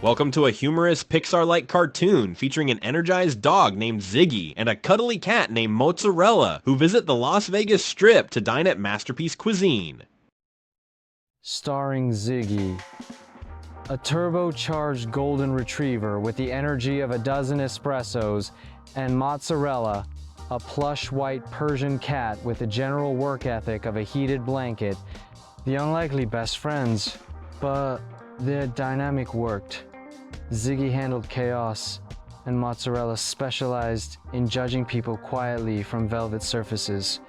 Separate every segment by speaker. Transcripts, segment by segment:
Speaker 1: Welcome to a humorous Pixar-like cartoon featuring an energized dog named Ziggy and a cuddly cat named Mozzarella who visit the Las Vegas Strip to dine at Masterpiece Cuisine.
Speaker 2: Starring Ziggy, a turbocharged golden retriever with the energy of a dozen espressos, and Mozzarella, a plush white Persian cat with the general work ethic of a heated blanket. The unlikely best friends, but their dynamic worked. Ziggy handled chaos, and Mozzarella specialized in judging people quietly from velvet surfaces.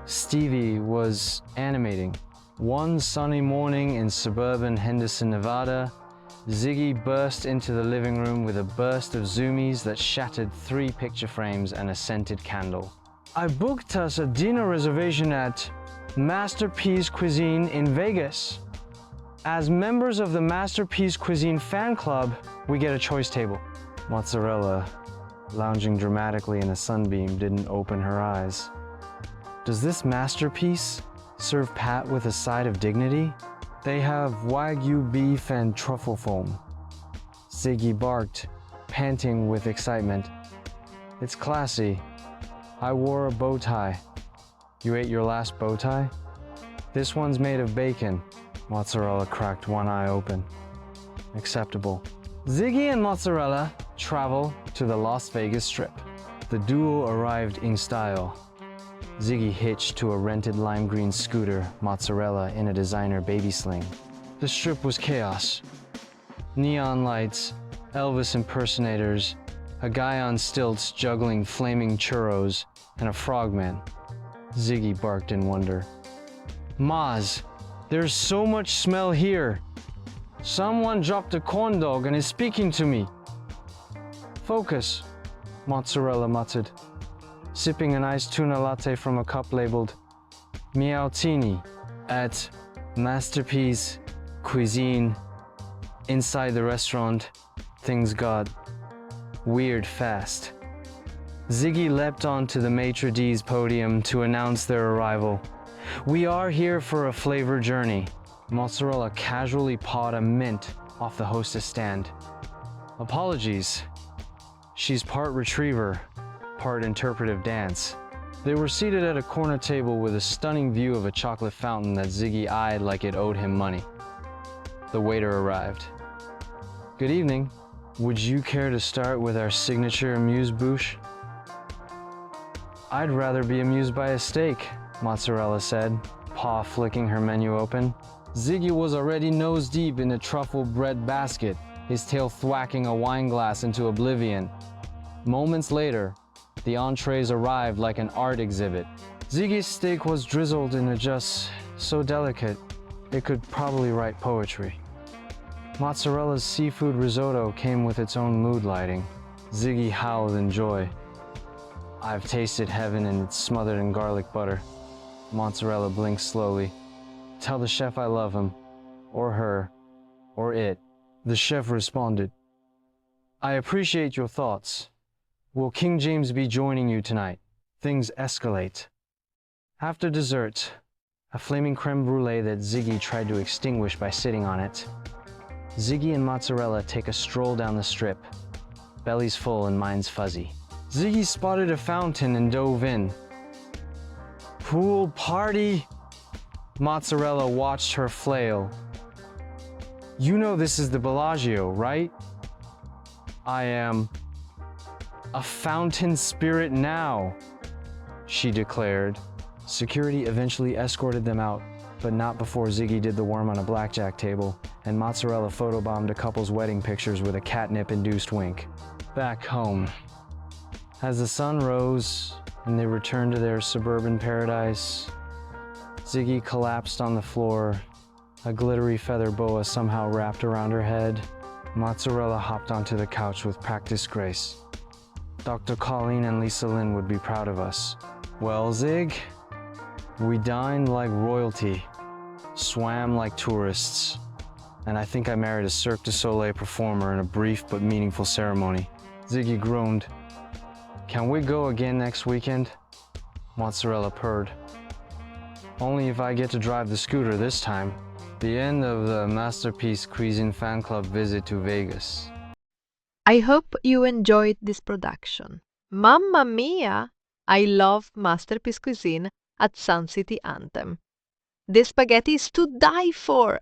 Speaker 2: Stevie was animating. One sunny morning in suburban Henderson, Nevada, Ziggy burst into the living room with a burst of zoomies that shattered 3 picture frames and a scented candle. I booked us a dinner reservation at Masterpiece Cuisine in Vegas. As members of the Masterpiece Cuisine fan club, we get a choice table. Mozzarella, lounging dramatically in a sunbeam, didn't open her eyes. Does this masterpiece serve Pat with a side of dignity? They have Wagyu beef and truffle foam. Ziggy barked, panting with excitement. It's classy. I wore a bow tie. You ate your last bow tie? This one's made of bacon. Mozzarella cracked one eye open. Acceptable. Ziggy and Mozzarella travel to the Las Vegas Strip. The duo arrived in style. Ziggy hitched to a rented lime green scooter, Mozzarella in a designer baby sling. The Strip was chaos. Neon lights, Elvis impersonators, a guy on stilts juggling flaming churros, and a frogman. Ziggy barked in wonder. Moz, there's so much smell here. Someone dropped a corn dog and is speaking to me. Focus, Mozzarella muttered, sipping an iced tuna latte from a cup labeled Meowtini at Masterpiece Cuisine. Inside the restaurant, things got weird fast. Ziggy leapt onto the maitre d's podium to announce their arrival. We are here for a flavor journey. Mozzarella casually pawed a mint off the hostess stand. Apologies. She's part retriever, part interpretive dance. They were seated at a corner table with a stunning view of a chocolate fountain that Ziggy eyed like it owed him money. The waiter arrived. Good evening. Would you care to start with our signature amuse-bouche? I'd rather be amused by a steak, Mozzarella said, paw flicking her menu open. Ziggy was already nose-deep in a truffle bread basket, his tail thwacking a wine glass into oblivion. Moments later, the entrees arrived like an art exhibit. Ziggy's steak was drizzled in a just so delicate, it could probably write poetry. Mozzarella's seafood risotto came with its own mood lighting. Ziggy howled in joy. I've tasted heaven and it's smothered in garlic butter. Mozzarella blinked slowly. Tell the chef I love him, or her, or it. The chef responded. I appreciate your thoughts. Will King James be joining you tonight? Things escalate. After dessert, a flaming creme brulee that Ziggy tried to extinguish by sitting on it. Ziggy and Mozzarella take a stroll down the strip. Belly's full and mind's fuzzy. Ziggy spotted a fountain and dove in. Pool party? Mozzarella watched her flail. You know this is the Bellagio, right? I am a fountain spirit now, she declared. Security eventually escorted them out, but not before Ziggy did the worm on a blackjack table, and Mozzarella photobombed a couple's wedding pictures with a catnip-induced wink. Back home. As the sun rose and they returned to their suburban paradise, Ziggy collapsed on the floor, a glittery feather boa somehow wrapped around her head. Mozzarella hopped onto the couch with practiced grace. Dr. Colleen and Lisa Lynn would be proud of us. Well, Zig, we dined like royalty, swam like tourists, and I think I married a Cirque du Soleil performer in a brief but meaningful ceremony. Ziggy groaned. Can we go again next weekend? Mozzarella purred. Only if I get to drive the scooter this time. The end of the Masterpiece Cuisine fan club visit to Vegas.
Speaker 3: I hope you enjoyed this production. Mamma mia! I love Masterpiece Cuisine at Sun City Anthem. This spaghetti is to die for!